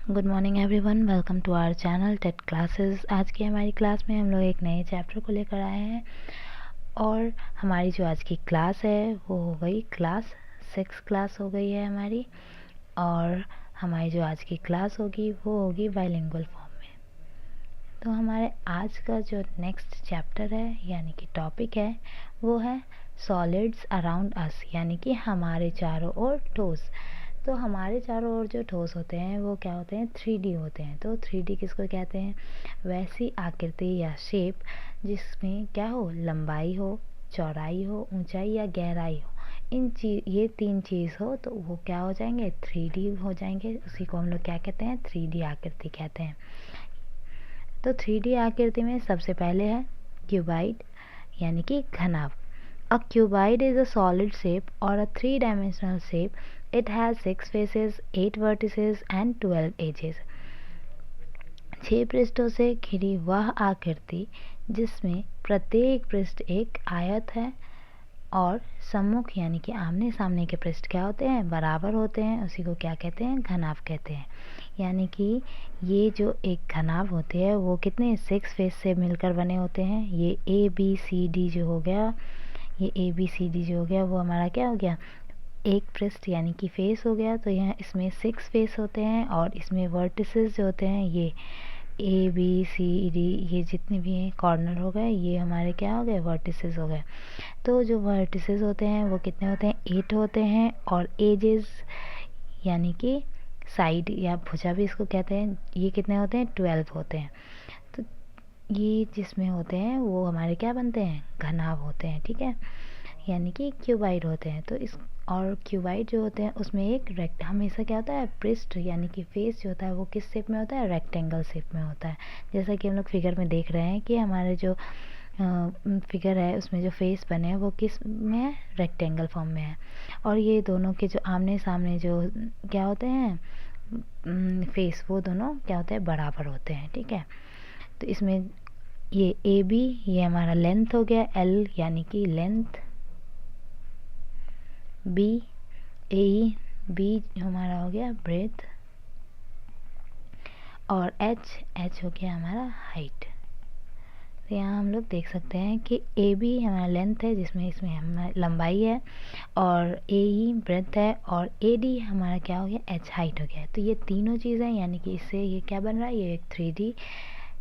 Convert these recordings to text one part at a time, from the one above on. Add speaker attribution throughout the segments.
Speaker 1: Good morning everyone, welcome to our channel TET classes. आज की हमारी क्लास में हम लोग एक नए चैप्टर को लेकर आए हैं और हमारी जो आज की क्लास है वो हो गई क्लास 6 क्लास हो गई है हमारी। और हमारी जो आज की क्लास होगी वो होगी बाइलिंगुअल फॉर्म में। तो हमारे आज का जो नेक्स्ट चैप्टर है यानी कि टॉपिक है वो है सॉलिड्स अराउंड अस, यानी कि हमारे चारों ओर ठोस। तो हमारे चारों ओर जो ठोस होते हैं वो क्या होते हैं, 3D होते हैं। तो 3D किसको कहते हैं? वैसी आकृति या शेप जिसमें क्या हो, लंबाई हो, चौड़ाई हो, ऊंचाई या गहराई हो। ये तीन चीज़ हो तो वो क्या हो जाएंगे, 3D हो जाएंगे। उसी को हम लोग क्या कहते हैं, 3D आकृति कहते हैं। तो 3D आकृति में सबसे पहले है क्यूबाइड यानी कि घनाभ। A cuboid is a solid shape or a three-dimensional shape. It has 6 faces, 8 vertices and 12 edges. 6 पृष्ठों से घिरी वह आकृति जिसमें प्रत्येक पृष्ठ एक आयत है और सम्मुख यानी कि आमने सामने के पृष्ठ क्या होते हैं, बराबर होते हैं। उसी को क्या कहते हैं, घनाभ कहते हैं। यानी कि ये जो एक घनाभ होते हैं वो कितने 6 फेस से मिलकर बने होते हैं। ये ABCD जो हो गया, ये ABCD जो हो गया वो हमारा क्या हो गया, एक पृष्ठ यानी कि फेस हो गया। तो यहाँ इसमें 6 फेस होते हैं और इसमें वर्टिसेस जो होते हैं ये ABCD, ये जितने भी हैं कॉर्नर हो गए, ये हमारे क्या हो गए, वर्टिसेस हो गए। तो जो वर्टिसेस होते हैं वो कितने होते हैं, 8 होते हैं। और एजेस यानी कि साइड या भुजा भी इसको कहते हैं, ये कितने होते हैं, 12 होते हैं। तो ये जिसमें होते हैं वो हमारे क्या बनते हैं, घनाभ होते हैं, ठीक है, यानी कि क्यूबाइड होते हैं। तो इस और क्यूबाइड जो होते हैं उसमें एक हमेशा क्या होता है, पृष्ठ यानी कि फेस जो होता है वो किस शेप में होता है, रेक्टेंगल शेप में होता है। जैसा कि हम लोग फिगर में देख रहे हैं कि हमारे जो फिगर है उसमें जो फेस बने हैं वो किस में है, रेक्टेंगल फॉर्म में है। और ये दोनों के जो आमने सामने जो क्या होते हैं फेस, वो दोनों क्या होते हैं, बराबर होते हैं, ठीक है। तो इसमें ये AB ये हमारा लेंथ हो गया, L यानी कि लेंथ, AE B हमारा हो गया ब्रेथ, और H हो गया हमारा हाइट। तो यहाँ हम लोग देख सकते हैं कि AB हमारा लेंथ है जिसमें इसमें हमारी लंबाई है, और AE ब्रेथ है, और AD हमारा क्या हो गया, H हाइट हो गया। तो ये तीनों चीज़ें यानी कि इससे ये क्या बन रहा है, ये एक 3D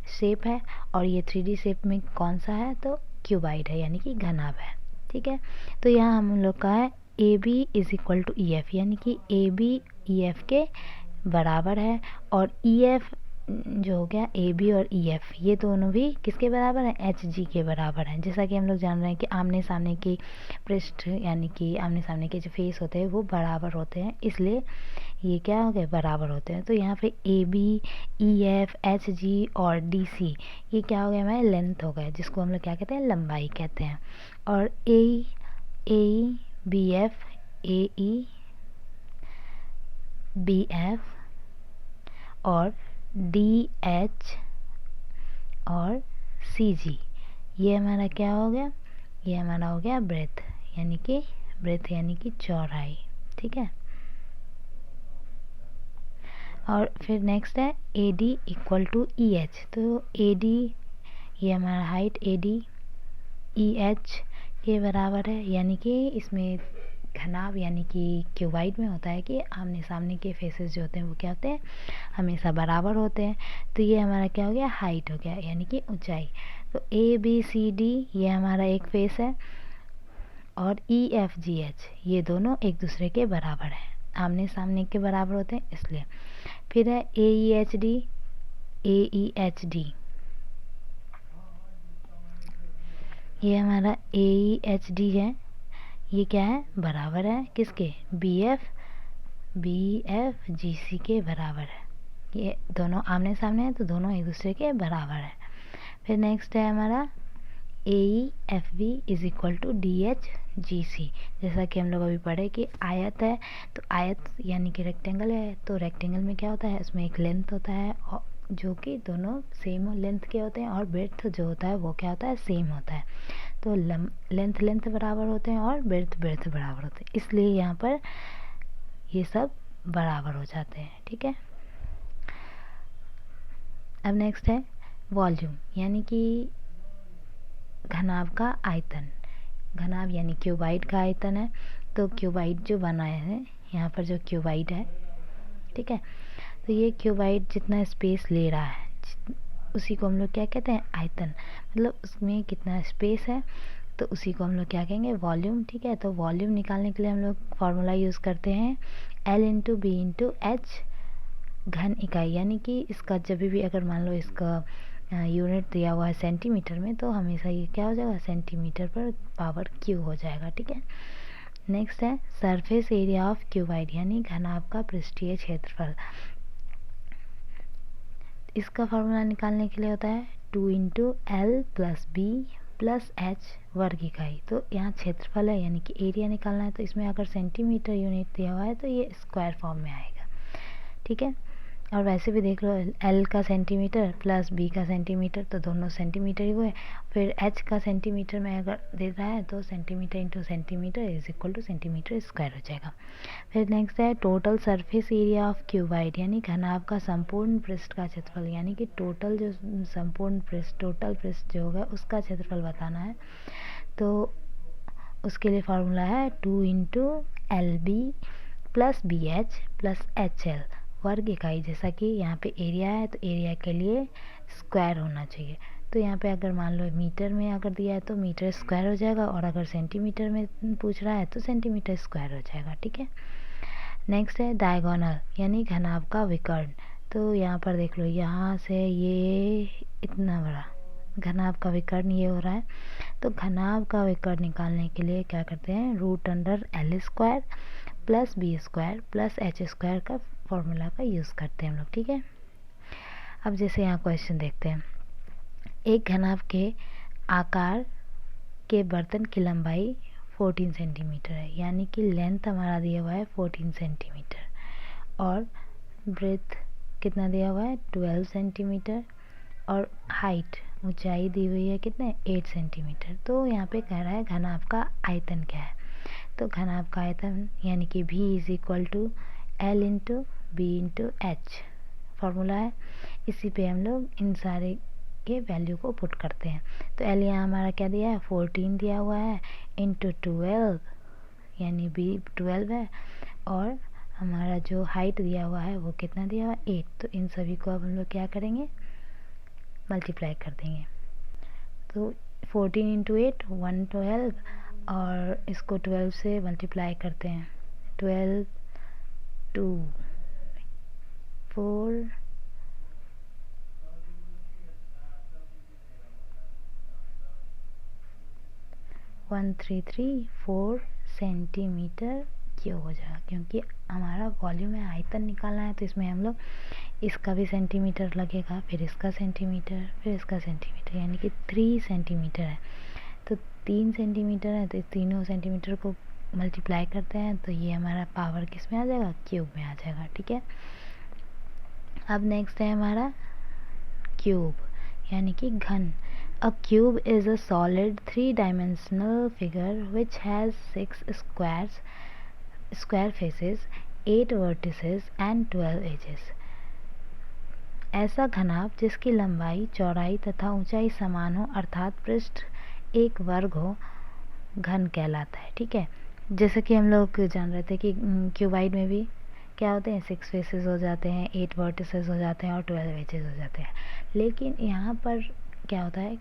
Speaker 1: शेप है। और ये 3D शेप में कौन सा है, तो क्यूबाइड है यानी कि घनाभ है, ठीक है। तो यहाँ हम लोग का है AB is equal to EF, यानी कि AB EF के बराबर है। और EF जो हो गया, AB और EF ये दोनों भी किसके बराबर हैं, HG के बराबर हैं। जैसा कि हम लोग जान रहे हैं कि आमने सामने की पृष्ठ यानी कि आमने सामने के जो फेस होते हैं वो बराबर होते हैं, इसलिए ये क्या हो गए, बराबर होते हैं। तो यहाँ पे AB EF HG और DC ये क्या हो गया, हमारे लेंथ हो गए, जिसको हम लोग क्या कहते हैं, लंबाई कहते हैं। और AE BF AE BF और DH और CG ये हमारा क्या हो गया, ये हमारा हो गया ब्रेथ यानी कि चौड़ाई, ठीक है। और फिर नेक्स्ट है AD इक्वल टू EH। तो AD ये हमारा हाइट AD EH के बराबर है, यानी कि इसमें घनाभ यानी कि क्यूबाइड में होता है कि आमने सामने के फेसेस जो होते हैं वो क्या होते हैं, हमेशा बराबर होते हैं। तो ये हमारा क्या हो गया, हाइट हो गया यानी कि ऊंचाई। तो ABCD ये हमारा एक फेस है, और EFGH ये दोनों एक दूसरे के बराबर हैं, आमने सामने के बराबर होते हैं इसलिए। फिर है AEHD AEHD ये हमारा AEHD है, ये क्या है, बराबर है किसके, BFGC के बराबर है। ये दोनों आमने सामने हैं तो दोनों एक दूसरे के बराबर है। फिर नेक्स्ट है हमारा AEFB is equal to DHGC। जैसा कि हम लोग अभी पढ़े कि आयत है, तो आयत यानी कि रेक्टेंगल है, तो रेक्टेंगल में क्या होता है, उसमें एक लेंथ होता है और जो कि दोनों सेम लेंथ के होते हैं, और ब्रेड्थ जो होता है वो क्या होता है, सेम होता है। तो लेंथ बराबर होते हैं और ब्रेड्थ बराबर होते हैं, इसलिए यहाँ पर ये सब बराबर हो जाते हैं, ठीक है। अब नेक्स्ट है वॉल्यूम, यानी कि घनाभ का आयतन। घनाभ यानी क्यूबाइड का आयतन है। तो क्यूबाइड जो बनाए हैं यहाँ पर, जो क्यूबाइड है, ठीक है, तो ये क्यूबाइड जितना स्पेस ले रहा है उसी को हम लोग क्या कहते हैं, आयतन। मतलब उसमें कितना स्पेस है तो उसी को हम लोग क्या कहेंगे, वॉल्यूम। ठीक है, तो वॉल्यूम निकालने के लिए हम लोग फार्मूला यूज़ करते हैं L into B into H घन इकाई, यानी कि इसका जब भी अगर मान लो इसका यूनिट दिया हुआ है सेंटीमीटर में, तो हमेशा ये क्या हो जाएगा, सेंटीमीटर पर पावर क्यू हो जाएगा। ठीक है, नेक्स्ट है सरफेस एरिया ऑफ क्यूबाइड, यानी घनाभ का पृष्ठीय क्षेत्रफल। इसका फार्मूला निकालने के लिए होता है 2 into L plus B plus H वर्ग इकाई। तो यहाँ क्षेत्रफल है यानी कि एरिया निकालना है, तो इसमें अगर सेंटीमीटर यूनिट दिया हुआ है तो ये स्क्वायर फॉर्म में आएगा। ठीक है, और वैसे भी देख लो, एल का सेंटीमीटर प्लस बी का सेंटीमीटर, तो दोनों सेंटीमीटर ही हुए। फिर एच का सेंटीमीटर में अगर दे रहा है तो centimetre into centimetre is equal two centimetre square हो जाएगा। फिर नेक्स्ट है total surface area of cuboid, यानी घनाभ का संपूर्ण पृष्ठ का क्षेत्रफल, यानी कि टोटल जो संपूर्ण पृष्ठ, टोटल पृष्ठ जो होगा उसका क्षेत्रफल बताना है। तो उसके लिए फार्मूला है 2 into L B plus B H plus H L वर्ग इकाई। जैसा कि यहाँ पे एरिया है तो एरिया के लिए स्क्वायर होना चाहिए। तो यहाँ पे अगर मान लो मीटर में अगर दिया है तो मीटर स्क्वायर हो जाएगा, और अगर सेंटीमीटर में पूछ रहा है तो सेंटीमीटर स्क्वायर हो जाएगा। ठीक है, नेक्स्ट है डायगोनल, यानी घनाभ का विकर्ण। तो यहाँ पर देख लो, यहाँ से ये इतना बड़ा घनाभ का विकर्ण ये हो रहा है। तो घनाभ का विकर्ण निकालने के लिए क्या करते हैं, root under L square plus B square plus H square का फॉर्मूला का यूज़ करते हैं हम लोग। ठीक है, अब जैसे यहाँ क्वेश्चन देखते हैं, एक घनाभ के आकार के बर्तन की लंबाई 14 सेंटीमीटर है, यानी कि लेंथ हमारा दिया हुआ है 14 सेंटीमीटर, और ब्रेथ कितना दिया हुआ है 12 सेंटीमीटर, और हाइट ऊंचाई दी हुई है कितने 8 सेंटीमीटर। तो यहाँ पे कह रहा है घनाभ का आयतन क्या है। तो घनाभ का आयतन यानी कि V is equal to L into B into H formula है। इसी पे हम लोग इन सारे के वैल्यू को पुट करते हैं। तो एल यहाँ हमारा क्या दिया है 14 दिया हुआ है इंटू 12, यानी बी 12 है, और हमारा जो हाइट दिया हुआ है वो कितना दिया हुआ है 8। तो इन सभी को अब हम लोग क्या करेंगे, मल्टीप्लाई कर देंगे। तो 14 इंटू 8 112, और इसको 12 से मल्टीप्लाई करते हैं, 12 2 4 1334 सेंटीमीटर क्यूब हो जाएगा। क्योंकि हमारा वॉल्यूम है, आयतन निकालना है, तो इसमें हम लोग इसका भी सेंटीमीटर लगेगा, फिर इसका सेंटीमीटर, फिर इसका सेंटीमीटर, यानी कि 3 सेंटीमीटर है। तो 3 सेंटीमीटर है, तो इस तीनों सेंटीमीटर को मल्टीप्लाई करते हैं तो ये हमारा पावर किस में आ जाएगा, क्यूब में आ जाएगा। ठीक है, अब नेक्स्ट है हमारा क्यूब, यानी कि घन। A cube is a solid 3-dimensional figure which has 6 square faces, 8 vertices and 12 edges. ऐसा घनाभ जिसकी लंबाई, चौड़ाई तथा ऊंचाई समान हो, अर्थात पृष्ठ एक वर्ग हो, घन कहलाता है। ठीक है, जैसे कि हम लोग जान रहे थे कि क्यूबाइड में भी क्या होते हैं, 6 फेसेस हो जाते हैं, 8 वर्टिसेस हो जाते हैं और 12 एजेस हो जाते हैं। लेकिन यहाँ पर क्या होता है,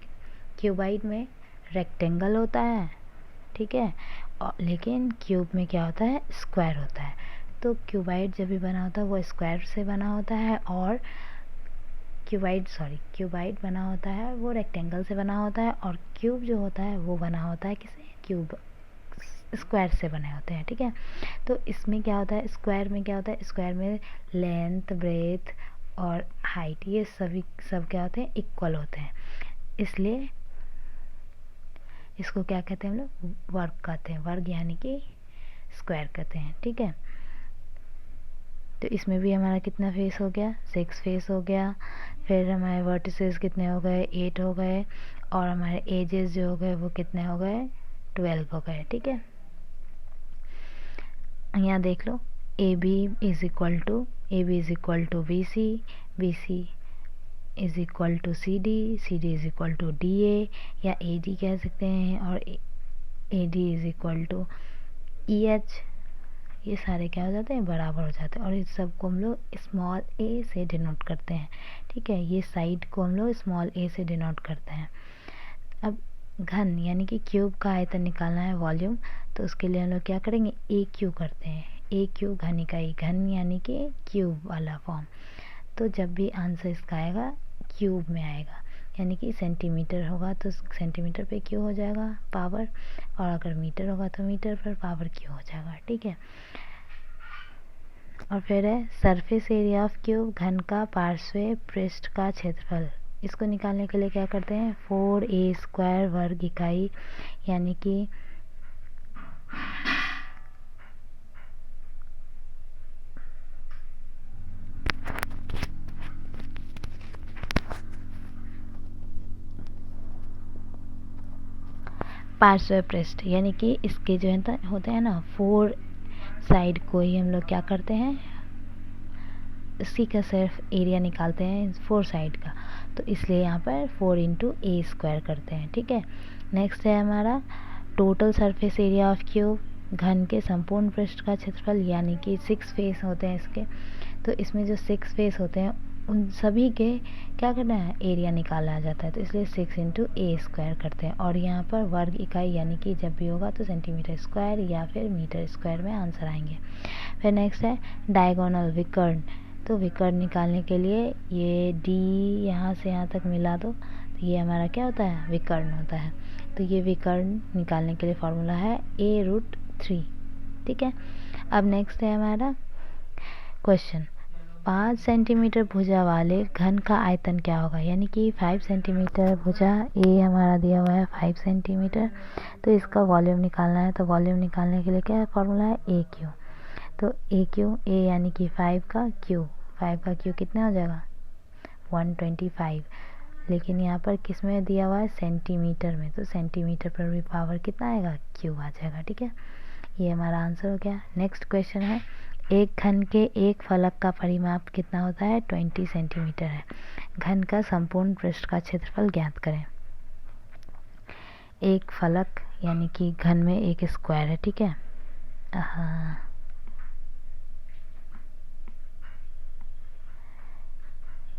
Speaker 1: क्यूबाइड में रेक्टेंगल होता है, ठीक है, और लेकिन क्यूब में क्या होता है, स्क्वायर होता है। तो क्यूबाइड जब भी बना होता है वो स्क्वायर से बना होता है, और क्यूबाइड बना होता है वो रेक्टेंगल से बना होता है, और क्यूब जो होता है वो बना होता है किसे, क्यूब स्क्वायर से बने होते हैं। ठीक है, तो इसमें क्या होता है, स्क्वायर में क्या होता है, स्क्वायर में लेंथ, ब्रेथ और हाइट ये सब क्या होते हैं, इक्वल होते हैं। इसलिए इसको क्या कहते हैं हम लोग, वर्ग कहते हैं, वर्ग यानी कि स्क्वायर कहते हैं। ठीक है, तो इसमें भी हमारा कितना फेस हो गया, 6 फेस हो गया। फिर हमारे वर्टिसेस कितने हो गए, 8 हो गए, और हमारे एजेस जो हो गए वो कितने हो गए, 12 हो गए। ठीक है, यहाँ देख लो, A B is equal to B C, is equal to C D is equal to D A या ए डी कह सकते हैं, और A D is equal to E H. ये सारे क्या हो जाते हैं, बराबर हो जाते हैं, और इस सब को हम लोग स्मॉल ए से डिनोट करते हैं। ठीक है, ये साइड को हम लोग स्मॉल ए से डिनोट करते हैं। अब घन यानी कि क्यूब का आयतन निकालना है, वॉल्यूम, तो उसके लिए हम लोग क्या करेंगे, ए क्यू करते हैं। ए क्यू घन इकाई, घन यानी कि क्यूब वाला फॉर्म। तो जब भी आंसर इसका आएगा क्यूब में आएगा, यानी कि सेंटीमीटर होगा तो सेंटीमीटर पे क्यू हो जाएगा पावर, और अगर मीटर होगा तो मीटर पर पावर क्यू हो जाएगा। ठीक है, और फिर है सरफेस एरिया ऑफ क्यूब, घन का पार्श्व पृष्ठ का क्षेत्रफल। इसको निकालने के लिए क्या करते हैं, 4a² वर्ग इकाई, यानी कि पार्श्व पृष्ठ, यानी कि इसके जो है होते हैं ना 4 साइड को ही हम लोग क्या करते हैं, इसी का सिर्फ एरिया निकालते हैं 4 साइड का, तो इसलिए यहाँ पर 4 × a² करते हैं। ठीक है, नेक्स्ट है हमारा total surface area of cube, घन के संपूर्ण पृष्ठ का क्षेत्रफल, यानी कि 6 फेस होते हैं इसके, तो इसमें जो 6 फेस होते हैं उन सभी के क्या करना है, एरिया निकाला जाता है, तो इसलिए 6 × a² करते हैं। और यहाँ पर वर्ग इकाई, यानी कि जब भी होगा तो सेंटीमीटर स्क्वायर या फिर मीटर स्क्वायर में आंसर आएंगे। फिर नेक्स्ट है डायगोनल, विकर्ण, तो विकर्ण निकालने के लिए ये डी यहाँ से यहाँ तक मिला दो, तो ये हमारा क्या होता है, विकर्ण होता है। तो ये विकर्ण निकालने के लिए फॉर्मूला है a√3। ठीक है, अब नेक्स्ट है हमारा क्वेश्चन, 5 सेंटीमीटर भुजा वाले घन का आयतन क्या होगा, यानी कि 5 सेंटीमीटर भुजा, ए हमारा दिया हुआ है 5 सेंटीमीटर, तो इसका वॉल्यूम निकालना है। तो वॉल्यूम निकालने के लिए क्या है, फॉर्मूला है ए क्यू। तो ए क्यू, ए यानी कि 5 का क्यू, 5 का क्यू कितना हो जाएगा, 125, लेकिन यहाँ पर किस में दिया हुआ है, सेंटीमीटर में, तो सेंटीमीटर पर भी पावर कितना आएगा, क्यू आ जाएगा। ठीक है, ये हमारा आंसर हो गया। नेक्स्ट क्वेश्चन है, एक घन के एक फलक का परिमाप कितना होता है, 20 सेंटीमीटर है। घन का संपूर्ण पृष्ठ का क्षेत्रफल ज्ञात करें। एक फलक यानी कि घन में एक स्क्वायर है। ठीक है, हाँ,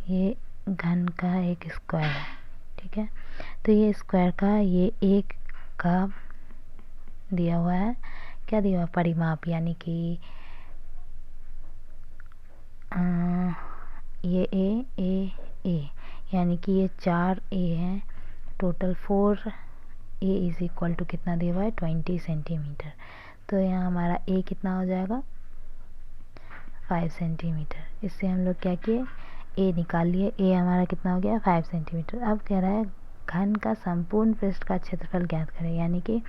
Speaker 1: ये घन का एक स्क्वायर है। ठीक है, तो ये स्क्वायर का ये एक का दिया हुआ है, क्या दिया हुआ, परिमाप, यानी कि ये ए, यानी कि ये 4 ए हैं, total 4 A is equal to कितना दिया हुआ है, 20 सेंटीमीटर। तो यहाँ हमारा ए कितना हो जाएगा, 5 सेंटीमीटर। इससे हम लोग क्या किए, ए निकाल लिए, ए हमारा कितना हो गया, 5 सेंटीमीटर। अब कह रहा है घन का संपूर्ण पृष्ठ का क्षेत्रफल ज्ञात करें, यानी कि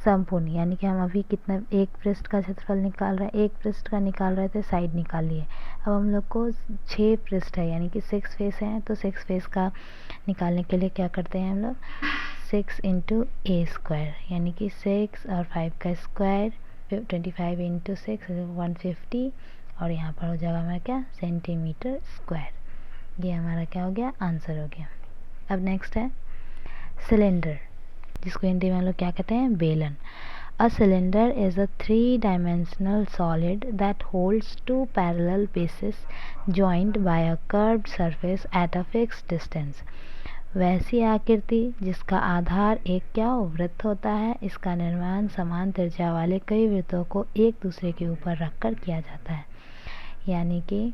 Speaker 1: संपूर्ण, यानी कि हम अभी कितना, एक पृष्ठ का क्षेत्रफल निकाल रहे हैं, एक पृष्ठ का निकाल रहे थे, साइड निकाल लिए। अब हम लोग को 6 पृष्ठ है, यानी कि 6 फेस हैं, तो 6 फेस का निकालने के लिए क्या करते हैं हम लोग, 6 × a², यानी कि 6 और 5 का स्क्वायर, 25 × 6 150, और यहाँ पर हो जाएगा हमारा क्या, सेंटीमीटर स्क्वायर। ये हमारा क्या हो गया, आंसर हो गया। अब नेक्स्ट है सिलेंडर, जिसको हिंदी में हम लोग क्या कहते हैं, बेलन। A cylinder is a 3-dimensional solid that holds 2 parallel bases joined by a curved surface at a fixed distance। वैसी आकृति जिसका आधार एक क्या हो, वृत्त होता है, इसका निर्माण समान त्रिज्या वाले कई वृत्तों को एक दूसरे के ऊपर रखकर किया जाता है। यानी कि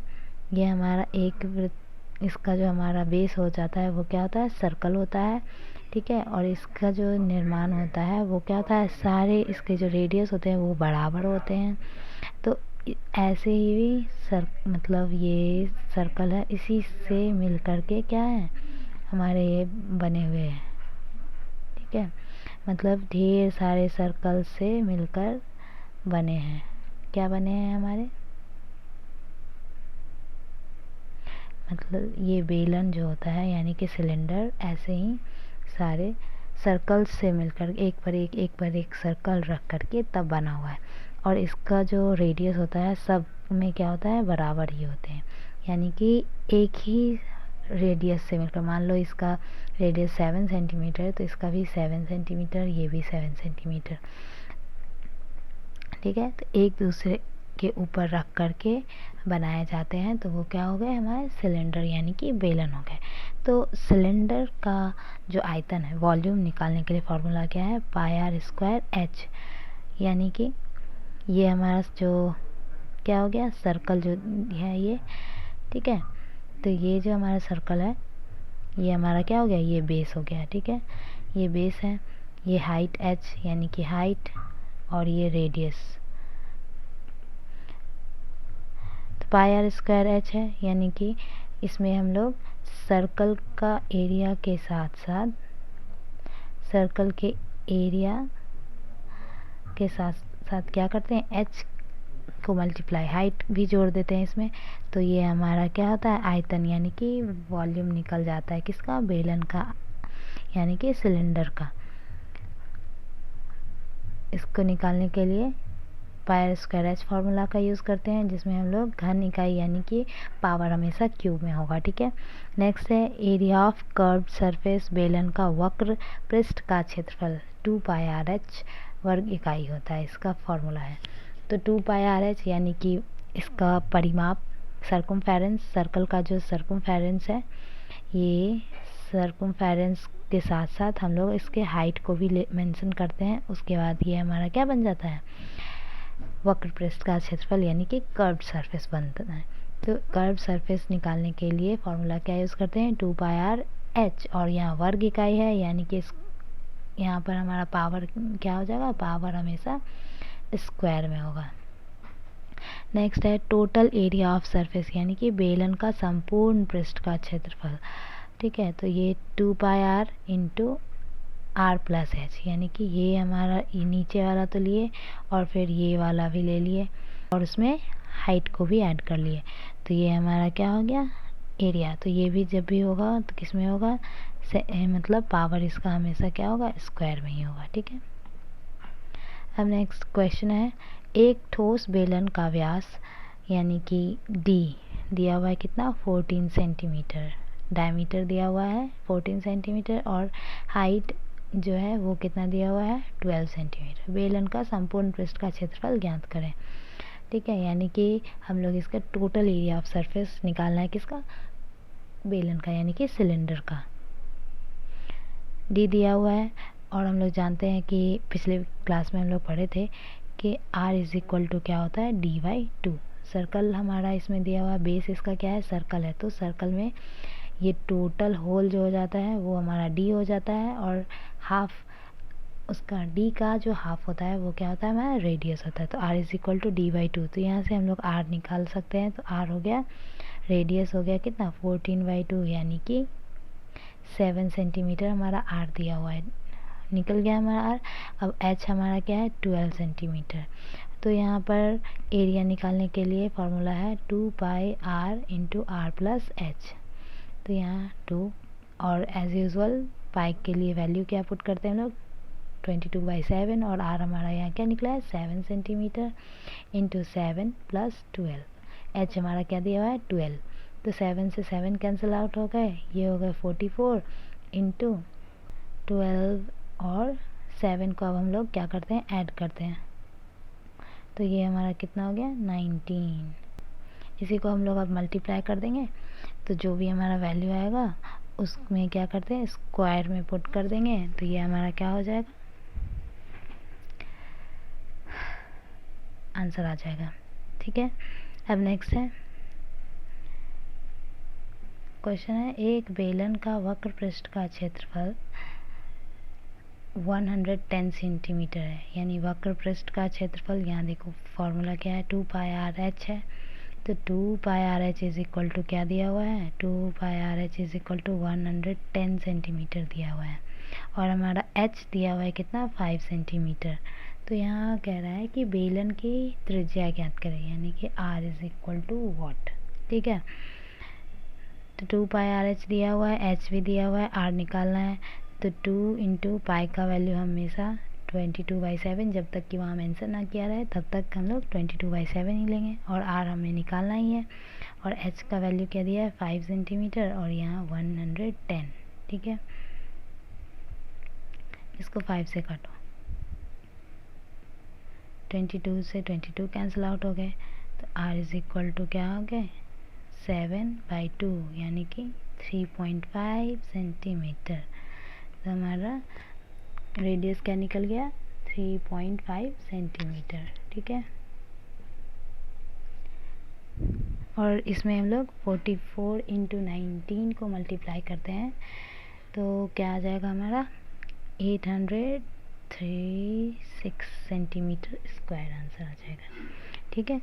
Speaker 1: ये हमारा एक वृत्त, इसका जो हमारा बेस हो जाता है वो क्या होता है, सर्कल होता है। ठीक है, और इसका जो निर्माण होता है वो क्या होता है, सारे इसके जो रेडियस होते हैं वो बराबर होते हैं। तो ऐसे ही मतलब ये सर्कल है, इसी से मिल कर के क्या है, हमारे ये बने हुए हैं। ठीक है, मतलब ढेर सारे सर्कल से मिलकर बने हैं। क्या बने हैं हमारे, मतलब ये बेलन जो होता है, यानी कि सिलेंडर, ऐसे ही सारे सर्कल से मिलकर एक पर एक सर्कल रख करके तब बना हुआ है। और इसका जो रेडियस होता है सब में क्या होता है, बराबर ही होते हैं, यानी कि एक ही रेडियस से मिलकर, मान लो इसका रेडियस 7 सेंटीमीटर तो इसका भी 7 सेंटीमीटर, ये भी 7 सेंटीमीटर। ठीक है, तो एक दूसरे के ऊपर रख करके बनाए जाते हैं, तो वो क्या हो गए हमारे सिलेंडर यानी कि बेलन हो गए। तो सिलेंडर का जो आयतन है, वॉल्यूम निकालने के लिए फॉर्मूला क्या है, पाई आर स्क्वायर एच, यानी कि ये हमारा जो क्या हो गया, सर्कल जो है ये, ठीक है। तो ये जो हमारा सर्कल है ये हमारा क्या हो गया, ये बेस हो गया। ठीक है, ये बेस है, ये हाइट एच यानी कि हाइट, और ये रेडियस, तो पाई आर स्क्वायर एच है, यानी कि इसमें हम लोग सर्कल का एरिया के साथ साथ सर्कल के एरिया के साथ साथ क्या करते हैं, एच को मल्टीप्लाई हाइट भी जोड़ देते हैं इसमें। तो ये हमारा क्या होता है, आयतन यानी कि वॉल्यूम निकल जाता है किसका, बेलन का यानी कि सिलेंडर का। इसको निकालने के लिए पाई आर स्क्वायर एच फार्मूला का यूज़ करते हैं, जिसमें हम लोग घन इकाई यानी कि पावर हमेशा क्यूब में होगा। ठीक है, नेक्स्ट है एरिया ऑफ कर्व्ड सरफेस, बेलन का वक्र पृष्ठ का क्षेत्रफल 2 पाई आर एच वर्ग इकाई होता है, इसका फॉर्मूला है। तो 2 पाई आर एच यानी कि इसका परिमाप, सर्कमफेरेंस, सर्कल का जो सर्कमफेरेंस है, ये सर्कमफेरेंस के साथ साथ हम लोग इसके हाइट को भी मेंशन करते हैं। उसके बाद ये हमारा क्या बन जाता है, वक्र पृष्ठ का क्षेत्रफल यानी कि कर्व्ड सरफेस बनता है। तो कर्व्ड सरफेस निकालने के लिए फॉर्मूला क्या यूज़ करते हैं, 2 पाई आर एच, और यहाँ वर्ग इकाई है यानी कि यहाँ पर हमारा पावर क्या हो जाएगा, पावर हमेशा स्क्वायर में होगा। नेक्स्ट है टोटल एरिया ऑफ सरफेस, यानी कि बेलन का संपूर्ण पृष्ठ का क्षेत्रफल। ठीक है, तो ये 2 pi R into R plus H, यानी कि ये हमारा ये नीचे वाला तो लिए और फिर ये वाला भी ले लिए और उसमें हाइट को भी ऐड कर लिए, तो ये हमारा क्या हो गया, एरिया। तो ये भी जब भी होगा तो किस में होगा, मतलब पावर इसका हमेशा क्या होगा, स्क्वायर में ही होगा। ठीक है, अब नेक्स्ट क्वेश्चन है, एक ठोस बेलन का व्यास यानी कि डी दिया हुआ है कितना, 14 सेंटीमीटर, डायमीटर दिया हुआ है 14 सेंटीमीटर, और हाइट जो है वो कितना दिया हुआ है, 12 सेंटीमीटर। बेलन का संपूर्ण पृष्ठ का क्षेत्रफल ज्ञात करें। ठीक है, यानी कि हम लोग इसका टोटल एरिया ऑफ सरफेस निकालना है किसका, बेलन का यानी कि सिलेंडर का। डी दिया हुआ है, और हम लोग जानते हैं कि पिछले क्लास में हम लोग पढ़े थे कि R इज इक्वल टू क्या होता है, dy/2। सर्कल हमारा इसमें दिया हुआ, बेस इसका क्या है, सर्कल है, तो सर्कल में ये टोटल होल जो हो जाता है वो हमारा d हो जाता है, और हाफ उसका d का जो हाफ होता है वो क्या होता है, हमारा रेडियस होता है। तो R is equal to dy/2, तो यहाँ से हम लोग R निकाल सकते हैं। तो R हो गया, रेडियस हो गया कितना, 14/2 यानी कि 7 सेंटीमीटर हमारा R दिया हुआ है, निकल गया हमारा R। अब H हमारा क्या है, 12 सेंटीमीटर। तो यहाँ पर एरिया निकालने के लिए फॉर्मूला है 2 pi R into R plus H. तो यहाँ 2, और एज यूजुअल पाई के लिए वैल्यू क्या पुट करते हैं हम लोग, 22/7, और R हमारा यहाँ क्या निकला है, 7 सेंटीमीटर इंटू 7 प्लस 12। H हमारा क्या दिया हुआ है, 12। तो 7 से 7 कैंसिल आउट हो गए, ये हो गए 44 इंटू 12, और 7 को अब हम लोग क्या करते हैं, ऐड करते हैं, तो ये हमारा कितना हो गया, 19। इसी को हम लोग अब मल्टीप्लाई कर देंगे, तो जो भी हमारा वैल्यू आएगा उसमें क्या करते हैं, स्क्वायर में पुट कर देंगे, तो ये हमारा क्या हो जाएगा, आंसर आ जाएगा। ठीक है, अब नेक्स्ट है क्वेश्चन है, एक बेलन का वक्र पृष्ठ का क्षेत्रफल 110 सेंटीमीटर है, यानी वक्र पृष्ठ का क्षेत्रफल, यहाँ देखो फॉर्मूला क्या है, 2 पाई आर एच है। तो 2 pi R H is equal to क्या दिया हुआ है, 2 pi R H is equal to 110 centimetre दिया हुआ है, और हमारा एच दिया हुआ है कितना, 5 सेंटीमीटर। तो यहाँ कह रहा है कि बेलन की त्रिज्या ज्ञात करें, यानी कि R is equal to what. ठीक है, तो 2 पाई आर एच दिया हुआ है, एच भी दिया हुआ है, R निकालना है। तो 2 इंटू पाई का वैल्यू हमेशा 22/7, जब तक कि वहाँ मेंशन ना किया रहे तब तक हम लोग 22/7 ही लेंगे। और r हमें निकालना ही है। और h का वैल्यू क्या दिया है 5 सेंटीमीटर और यहाँ 110। ठीक है, इसको 5 से काटो, 22 से 22 कैंसिल आउट हो गए, तो r इज इक्वल टू क्या हो गए 7/2 यानी कि 3.5 सेंटीमीटर। तो हमारा रेडियस क्या निकल गया 3.5 सेंटीमीटर। ठीक है, और इसमें हम लोग 44 × 19 को मल्टीप्लाई करते हैं तो क्या आ जाएगा हमारा 836 सेंटीमीटर स्क्वायर आंसर आ जाएगा। ठीक है,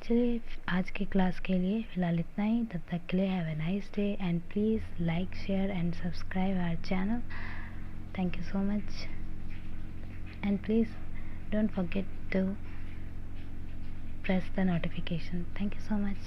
Speaker 1: चलिए आज की क्लास के लिए फ़िलहाल इतना ही। तब तक के लिए have a nice day and please like share and subscribe our channel. Thank you so much and please don't forget to press the notification. Thank you so much.